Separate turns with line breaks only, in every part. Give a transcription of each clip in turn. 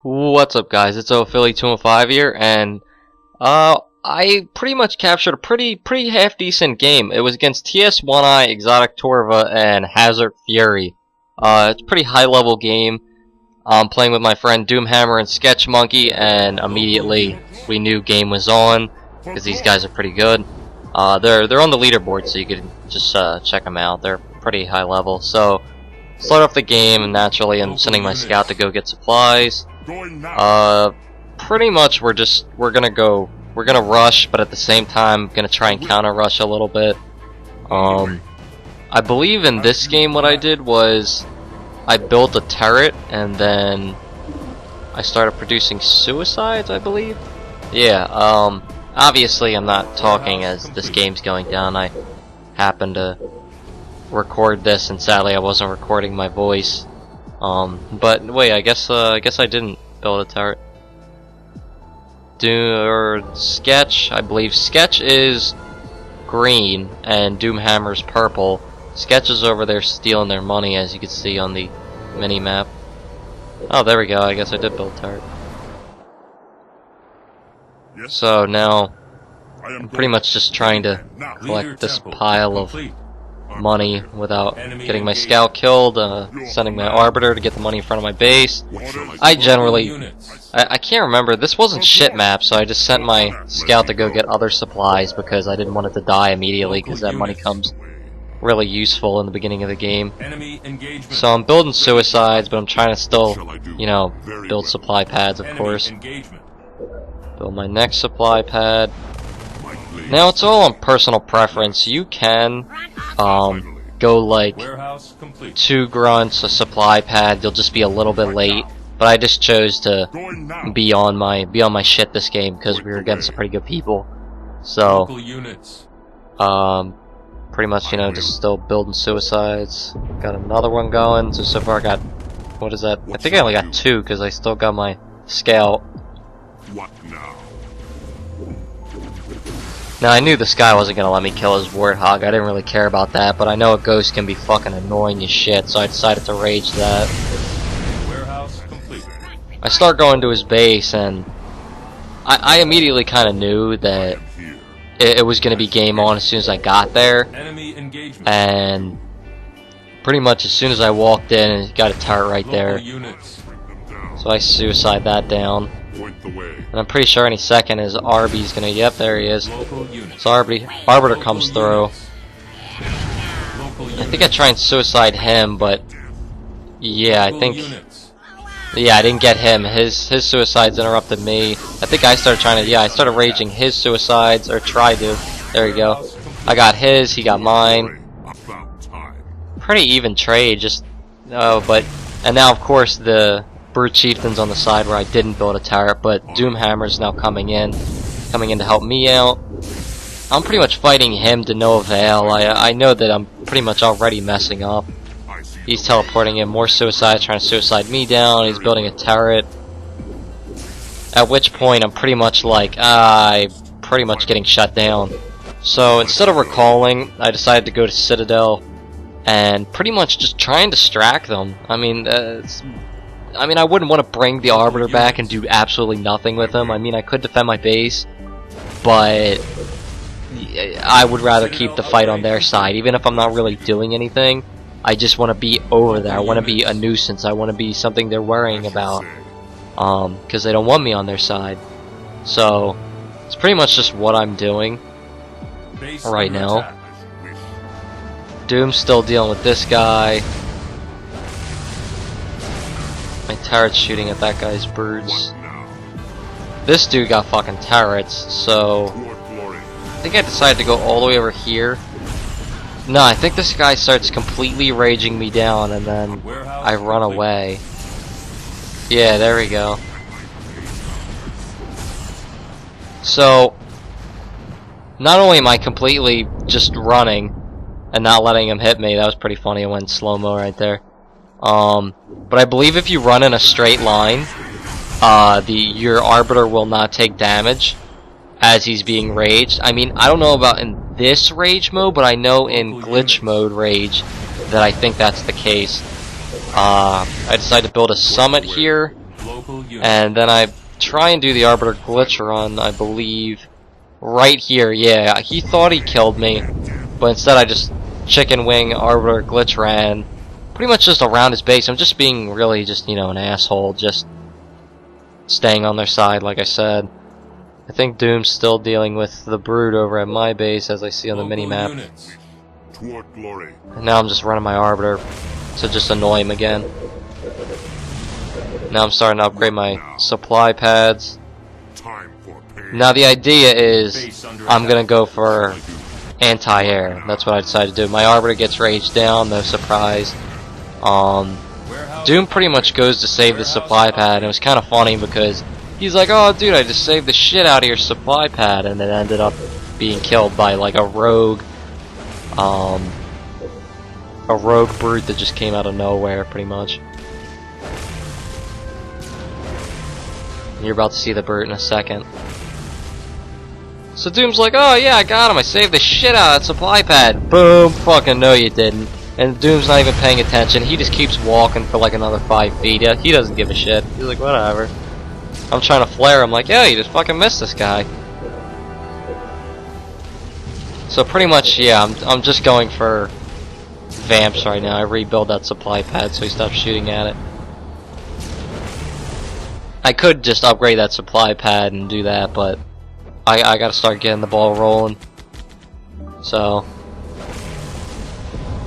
What's up, guys? It's hAzArDdUfFy here, and I pretty much captured a pretty half decent game. It was against TS1I, Exotic Torva, and hAzArDdUfFy. It's a pretty high level game. I'm playing with my friend Doomhammer and Sketch Monkey, and immediately we knew game was on because these guys are pretty good. They're on the leaderboard, so you can just check them out. They're pretty high level. So start off the game, and naturally I'm sending my scout to go get supplies. Pretty much we're gonna rush, but at the same time gonna try and counter rush a little bit. I believe in this game what I did was I built a turret and then I started producing suicides, I believe. Yeah, obviously I'm not talking as this game's going down. I happened to record this and sadly I wasn't recording my voice. But wait, I guess I didn't build a turret. Sketch, I believe Sketch is green and Doomhammer's purple. Sketch is over there stealing their money, as you can see on the mini map. Oh, there we go. I guess I did build a turret. So now I'm pretty much just trying to collect this pile of money without getting my scout killed, sending my arbiter to get the money in front of my base. I can't remember, this wasn't shit map, so I just sent my scout to go get other supplies because I didn't want it to die immediately, because that money comes really useful in the beginning of the game. So I'm building suicides, but I'm trying to still, you know, build supply pads, of course. Build my next supply pad. Now it's all on personal preference. You can go like 2 grunts, a supply pad. You'll just be a little bit late, but I just chose to be on my shit this game because we were against some pretty good people. So pretty much, you know, just still building suicides. Got another one going. So far I got, what is that? I think I only got 2 because I still got my scout. What now? Now, I knew this guy wasn't gonna let me kill his warthog. I didn't really care about that, but I know a ghost can be fucking annoying as shit, so I decided to rage that. I start going to his base, and I immediately kind of knew that it was gonna be game on as soon as I got there. And pretty much as soon as I walked in, and he got a turret right there. So I suicide that down. And I'm pretty sure any second his Arby's gonna, yep, there he is. So Arbiter comes through. I think I try and suicide him, but yeah, I didn't get him. His suicides interrupted me. I think I started I started raging his suicides, or tried to. There we go. I got his, he got mine. Pretty even trade, just, and now of course the Brute Chieftain's on the side where I didn't build a turret, but Doomhammer's now coming in to help me out. I'm pretty much fighting him to no avail. I know that I'm pretty much already messing up. He's teleporting in more suicides, trying to suicide me down. He's building a turret. At which point I'm pretty much like, pretty much getting shut down. So instead of recalling, I decided to go to Citadel and pretty much just try and distract them. I mean, I wouldn't want to bring the Arbiter back and do absolutely nothing with him. I mean, I could defend my base, but I would rather keep the fight on their side. Even if I'm not really doing anything, I just want to be over there. I want to be a nuisance. I want to be something they're worrying about, because they don't want me on their side. So, it's pretty much just what I'm doing right now. Doom's still dealing with this guy. My turret's shooting at that guy's brutes. This dude got fucking turrets, so I think I decided to go all the way over here. No, I think this guy starts completely raging me down, and then I run away. Yeah, there we go. So, not only am I completely just running and not letting him hit me, that was pretty funny, I went slow-mo right there. But I believe if you run in a straight line, your Arbiter will not take damage as he's being raged. I mean, I don't know about in this rage mode, but I know in glitch mode rage that I think that's the case. I decided to build a summit here, and then I try and do the Arbiter glitch run, I believe, right here. Yeah, he thought he killed me, but instead I just chicken wing Arbiter glitch ran pretty much just around his base. I'm just being really just, you know, an asshole, just staying on their side, like I said. I think Doom's still dealing with the Brood over at my base, as I see on the mini-map. And now I'm just running my Arbiter to just annoy him again. Now I'm starting to upgrade my supply pads. Now the idea is I'm gonna go for anti-air. That's what I decided to do. My Arbiter gets raged down, no surprise. Doom pretty much goes to save the supply pad, and it was kind of funny because he's like, "Oh, dude, I just saved the shit out of your supply pad," and it ended up being killed by like a rogue brute that just came out of nowhere, pretty much. You're about to see the brute in a second. So Doom's like, "Oh yeah, I got him. I saved the shit out of that supply pad." Boom! Fucking no, you didn't. And Doom's not even paying attention. He just keeps walking for like another 5 feet. He doesn't give a shit. He's like, whatever. I'm trying to flare him like, yeah, you just fucking missed this guy. So pretty much, yeah, I'm just going for vamps right now. I rebuild that supply pad so he stops shooting at it. I could just upgrade that supply pad and do that, but I gotta start getting the ball rolling. So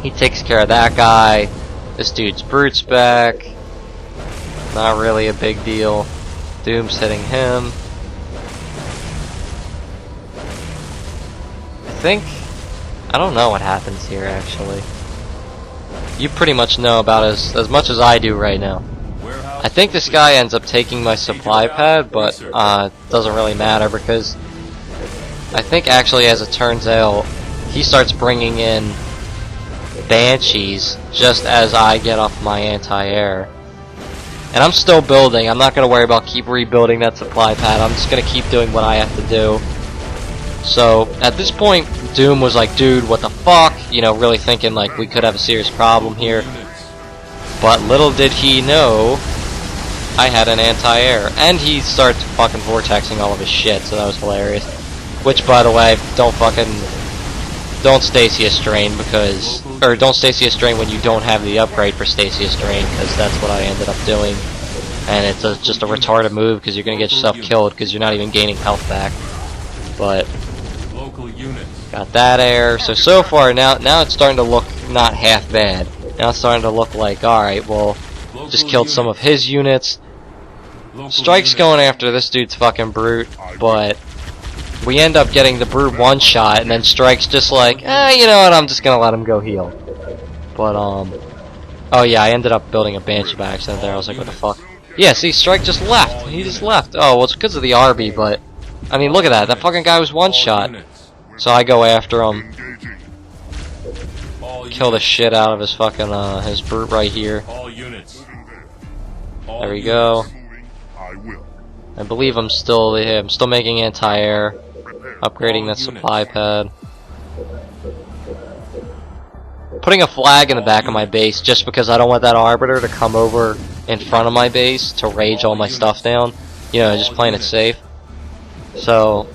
he takes care of that guy. This dude's Brute's back. Not really a big deal. Doom's hitting him. I don't know what happens here, actually. You pretty much know about as much as I do right now. I think this guy ends up taking my supply pad, but it doesn't really matter because I think actually, as it turns out, he starts bringing in Banshees just as I get off my anti-air. And I'm still building. I'm not going to worry about keep rebuilding that supply pad. I'm just going to keep doing what I have to do. So at this point, Doom was like, dude, what the fuck? You know, really thinking like we could have a serious problem here. But little did he know I had an anti-air. And he starts fucking vortexing all of his shit, so that was hilarious. Which, by the way, don't Stasis Drain because, or don't Stasis Drain when you don't have the upgrade for Stasis Drain, because that's what I ended up doing. And it's just a retarded move because you're going to get yourself killed because you're not even gaining health back. But got that air. So far now it's starting to look not half bad. Now it's starting to look like, alright, well, just killed some of his units. Strike's going after this dude's fucking Brute, but we end up getting the Brute one shot, and then Strike's just like, you know what, I'm just gonna let him go heal. But, oh yeah, I ended up building a Banshee by accident there. I was like, what the fuck? Yeah, see, Strike just left. He just left. Oh, well, it's because of the RB, but, I mean, look at that. That fucking guy was one shot. So I go after him. Kill the shit out of his fucking, his Brute right here. There we go. I believe I'm still making anti-air. Upgrading that supply pad. Putting a flag in the back of my base just because I don't want that Arbiter to come over in front of my base to rage all my stuff down. You know, just playing it safe. So,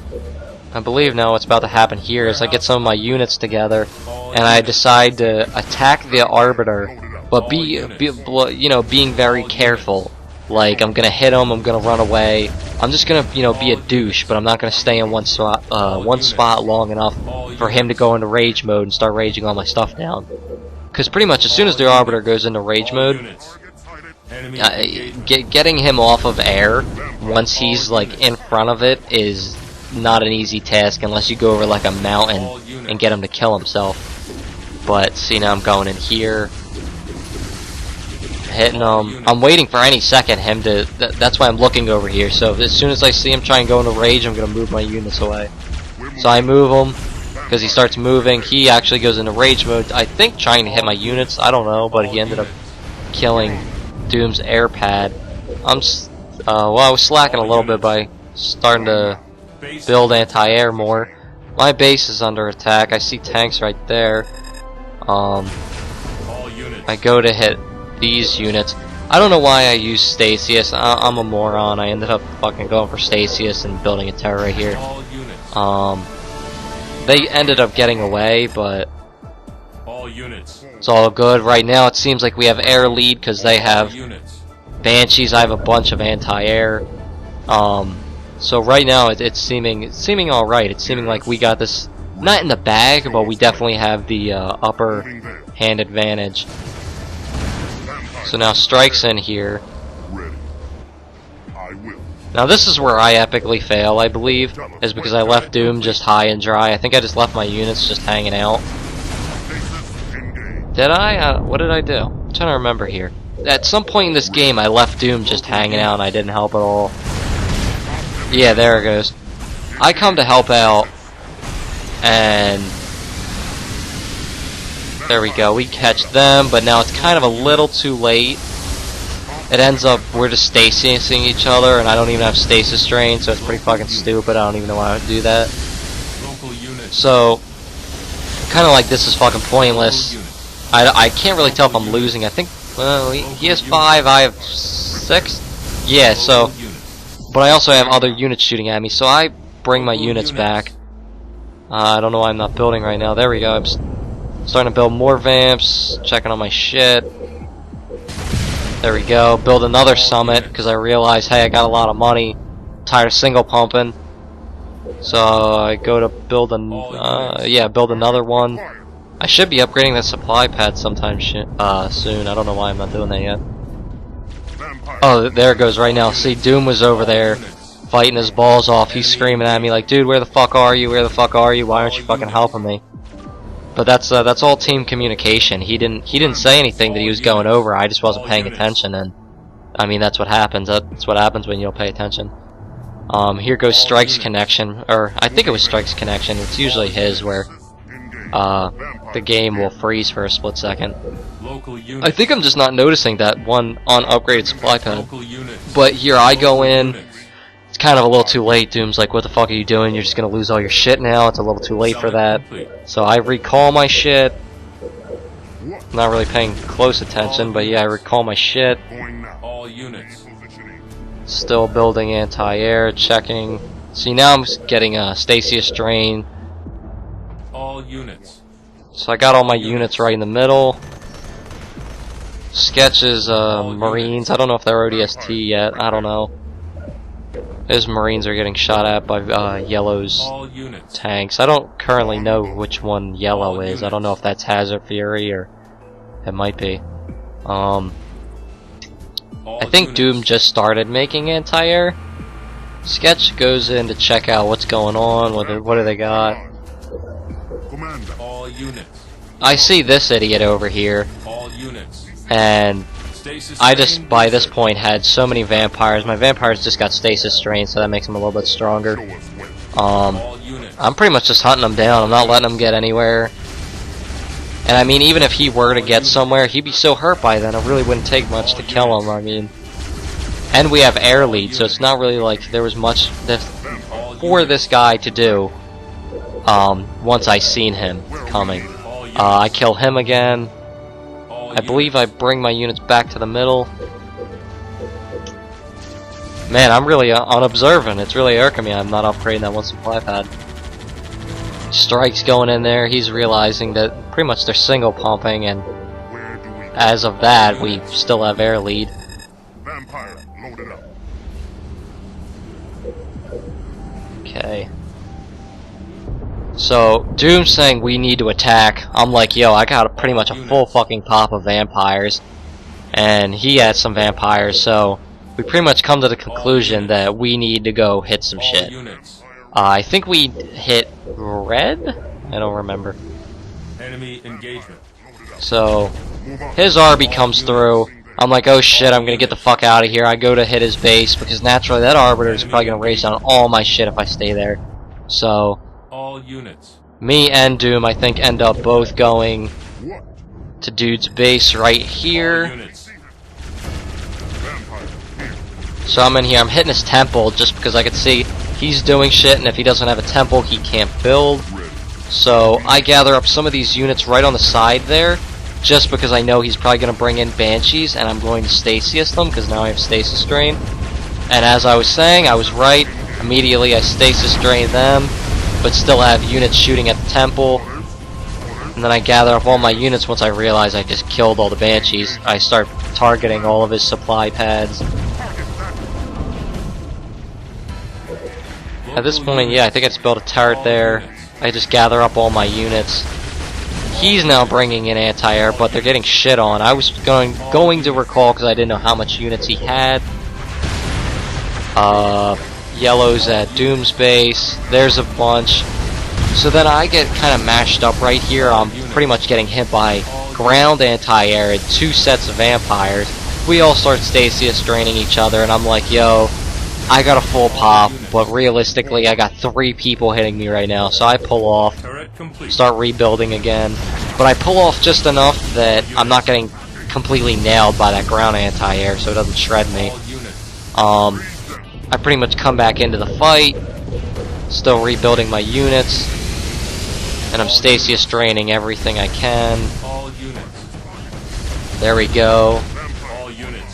I believe now what's about to happen here is I get some of my units together and I decide to attack the Arbiter, but being very careful. Like, I'm gonna hit him, I'm gonna run away. I'm just gonna, be a douche, but I'm not gonna stay in one spot long enough for him to go into rage mode and start raging all my stuff down. Because pretty much as soon as the Arbiter goes into rage mode, getting him off of air once he's like in front of it is not an easy task unless you go over like a mountain and get him to kill himself. But see, now I'm going in here, hitting him. I'm waiting for any second him to. That's why I'm looking over here. So as soon as I see him try and go into rage, I'm gonna move my units away. So I move him because he starts moving. He actually goes into rage mode. I think trying to hit my units. I don't know, but he ended up killing Doom's air pad. Well, I was slacking a little bit by starting to build anti-air more. My base is under attack. I see tanks right there. I go to hit these units. I don't know why I used Stasius. I'm a moron. I ended up fucking going for Stasius and building a turret right here. They ended up getting away, but it's all good. Right now it seems like we have air lead because they have Banshees. I have a bunch of anti-air. So right now it's seeming all right. It's seeming like we got this not in the bag, but we definitely have the upper hand advantage. So now Strike's in here. Now this is where I epically fail, I believe, is because I left Doom just high and dry. I think I just left my units just hanging out. Did I? What did I do? I'm trying to remember here. At some point in this game I left Doom just hanging out and I didn't help at all. Yeah, there it goes. I come to help out, and there we go. We catch them, but now it's kind of a little too late. It ends up we're just stasising each other, and I don't even have stasis drain, so it's pretty fucking stupid. I don't even know why I would do that. So, kind of like this is fucking pointless. I can't really tell if I'm losing. I think he has 5, I have 6. Yeah, so. But I also have other units shooting at me, so I bring my units back. I don't know why I'm not building right now. There we go. I'm starting to build more vamps, checking on my shit. There we go. Build another summit, because I realized, hey, I got a lot of money. Tired of single pumping. So I go to build build another one. I should be upgrading the supply pad sometime soon. I don't know why I'm not doing that yet. Oh, there it goes right now. See, Doom was over there fighting his balls off. He's screaming at me like, dude, where the fuck are you? Where the fuck are you? Why aren't you fucking helping me? But that's all team communication. He didn't say anything that he was going over. I just wasn't paying attention, and I mean that's what happens. That's what happens when you don't pay attention. Here goes Strike's connection, or I think it was Strike's connection. It's usually his where the game will freeze for a split second. I think I'm just not noticing that one on upgraded supply pad. But here I go in. It's kind of a little too late. Doom's like, what the fuck are you doing? You're just gonna lose all your shit now. It's a little too late for that. So I recall my shit. Not really paying close attention, but yeah, I recall my shit. Still building anti-air, checking. See, now I'm getting a Stasius drain. So I got all my units right in the middle. Sketches, Marines. I don't know if they're ODST yet. I don't know. His Marines are getting shot at by Yellow's tanks. I don't currently know which one Yellow is. I don't know if that's Hazard Fury or it might be. I think Doom just started making anti-air. Sketch goes in to check out what's going on. What do they got? I see this idiot over here, and I just by this point had so many vampires. My vampires just got stasis strained, so that makes them a little bit stronger. I'm pretty much just hunting them down. I'm not letting them get anywhere. And I mean, even if he were to get somewhere, he'd be so hurt by then, it really wouldn't take much to kill him. I mean, and we have air lead, so it's not really like there was much for this guy to do. Once I seen him coming, I kill him again. I believe I bring my units back to the middle. Man, I'm really unobservant. It's really irking me. I'm not upgrading that one supply pad. Strike's going in there. He's realizing that pretty much they're single pumping, and as of that, we still have air lead. Okay. So, Doom's saying we need to attack. I'm like, yo, I got pretty much a full fucking pop of vampires. And he had some vampires, so we pretty much come to the conclusion that we need to go hit some shit. I think we hit red? I don't remember.
Enemy engagement.
So, his RB comes through. I'm like, oh shit, I'm gonna get the fuck out of here. I go to hit his base, because naturally that Arbiter is probably gonna race down all my shit if I stay there. So,
all units.
Me and Doom, I think, end up both going to dude's base right here. So I'm in here, I'm hitting his temple just because I could see he's doing shit, and if he doesn't have a temple, he can't build. So I gather up some of these units right on the side there, just because I know he's probably going to bring in Banshees, and I'm going to Stasis them, because now I have Stasis Drain. And as I was saying, I was right. Immediately I Stasis Drain them, but still have units shooting at the temple. And then I gather up all my units once I realize I just killed all the Banshees. I start targeting all of his supply pads. At this point, yeah, I think I just built a turret there. I just gather up all my units. He's now bringing in anti-air, but they're getting shit on. I was going to recall because I didn't know how much units he had. Yellow's at Doom's base. There's a bunch. So then I get kind of mashed up right here. I'm pretty much getting hit by ground anti-air and 2 sets of vampires. We all start Stasis draining each other, and I'm like, yo, I got a full pop, but realistically I got 3 people hitting me right now, so I pull off, start rebuilding again. But I pull off just enough that I'm not getting completely nailed by that ground anti-air, so it doesn't shred me. I pretty much come back into the fight, still rebuilding my units, and I'm Stasis draining everything I can. There we go.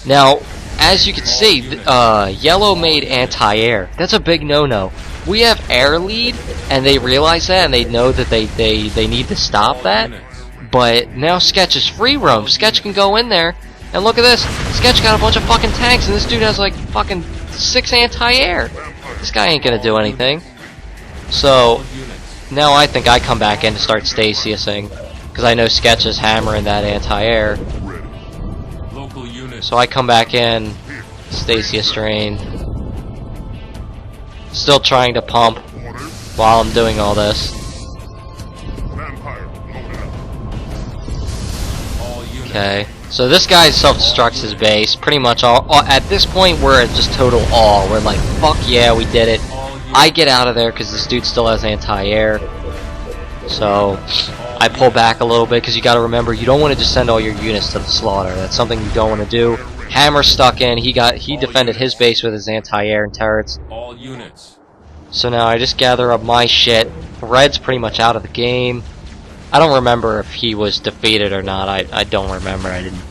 Now, as you can see, Yellow made anti-air. That's a big no-no. We have air lead, and they realize that, and they know that they need to stop that. But now Sketch is free roam. Sketch can go in there, and look at this. Sketch got a bunch of fucking tanks, and this dude has like fucking 6 anti-air. This guy ain't gonna do anything. So, now I think I come back in to start Stasising, because I know Sketch is hammering that anti-air. So I come back in, Stasis drain. Still trying to pump while I'm doing all this. Okay, so this guy self-destructs his base. Pretty much all at this point we're at just total awe. We're like, fuck yeah, we did it. I get out of there because this dude still has anti-air. So I pull back a little bit because you got to remember you don't want to just send all your units to the slaughter. That's something you don't want to do. Hammer stuck in. He defended his base with his anti-air and turrets.
All units.
So now I just gather up my shit. Red's pretty much out of the game. I don't remember if he was defeated or not. I don't remember. I didn't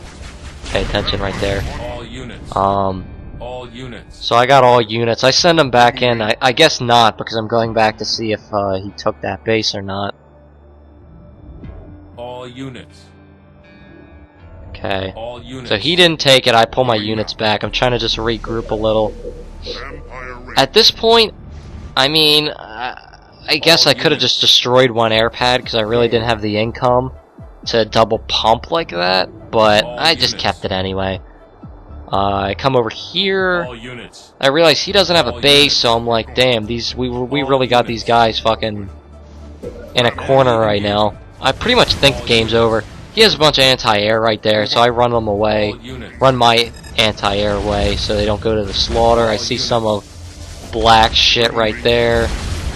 pay attention right there.
All units. All units.
So I got all units. I send him back in. I guess not, because I'm going back to see if he took that base or not.
All units.
Okay.
All units.
So he didn't take it. I pull my units back. I'm trying to just regroup a little. At this point, I mean, I guess I could have just destroyed one air pad because I really didn't have the income to double pump like that, but I just kept it anyway. I come over here. I realize he doesn't have a base, so I'm like, damn, we really got these guys fucking in a corner right now. I pretty much think the game's over. He has a bunch of anti-air right there, so I run them away. Run my anti-air away so they don't go to the slaughter. I see some of black shit right there.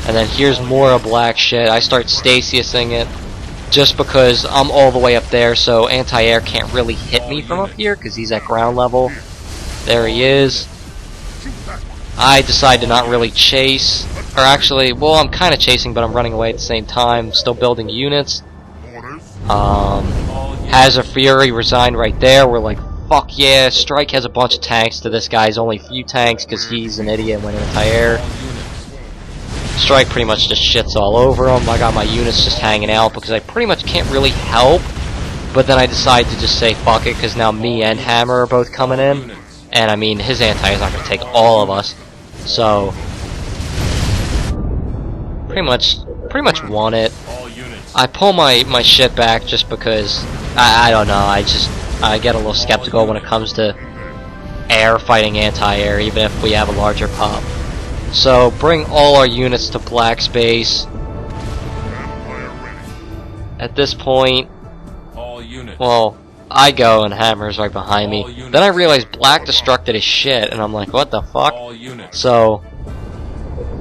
And then here's more of black shit. I start Stasising it just because I'm all the way up there, so anti-air can't really hit me from up here because he's at ground level. There he is. I decide to not really chase. Or actually, well, I'm kind of chasing, but I'm running away at the same time. Still building units. hAzArDdUfFy resigned right there. We're like, fuck yeah. Strike has a bunch of tanks to this guy's only few tanks because he's an idiot and went anti-air. Strike pretty much just shits all over him. I got my units just hanging out because I pretty much can't really help. But then I decide to just say fuck it because now me and Hammer are both coming in. And I mean, his anti is not going to take all of us. So, pretty much won it. I pull my shit back just because, I don't know, I get a little skeptical when it comes to air fighting anti-air, even if we have a larger pop. So, bring all our units to Black's base. At this point, well, I go and Hammer's right behind me. Then I realize Black destructed his shit, and I'm like, what the fuck? So,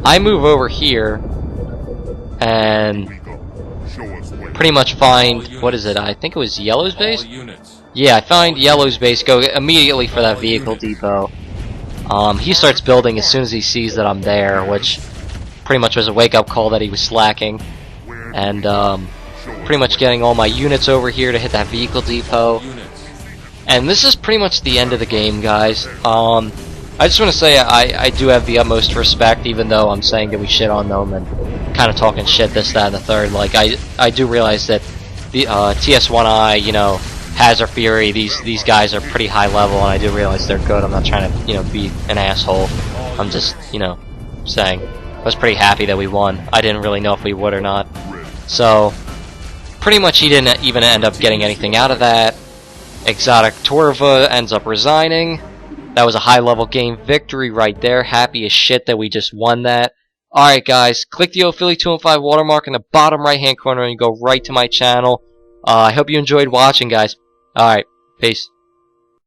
I move over here, and pretty much find, what is it, I think it was Yellow's base? Yeah, I find Yellow's base, go immediately for that vehicle depot. He starts building as soon as he sees that I'm there, which pretty much was a wake-up call that he was slacking. And pretty much getting all my units over here to hit that vehicle depot. And this is pretty much the end of the game, guys. I just want to say I do have the utmost respect, even though I'm saying that we shit on them and kind of talking shit, this, that, and the third. Like, I do realize that the TS1I, you know, hAzArDdUfFy, these guys are pretty high level, and I do realize they're good. I'm not trying to, you know, be an asshole. I'm just, you know, saying I was pretty happy that we won. I didn't really know if we would or not. So, pretty much he didn't even end up getting anything out of that. Exotic Torva ends up resigning. That was a high-level game victory right there. Happy as shit that we just won that. Alright guys, click the Philly215 watermark in the bottom right-hand corner and you go right to my channel. I hope you enjoyed watching, guys. Alright, peace.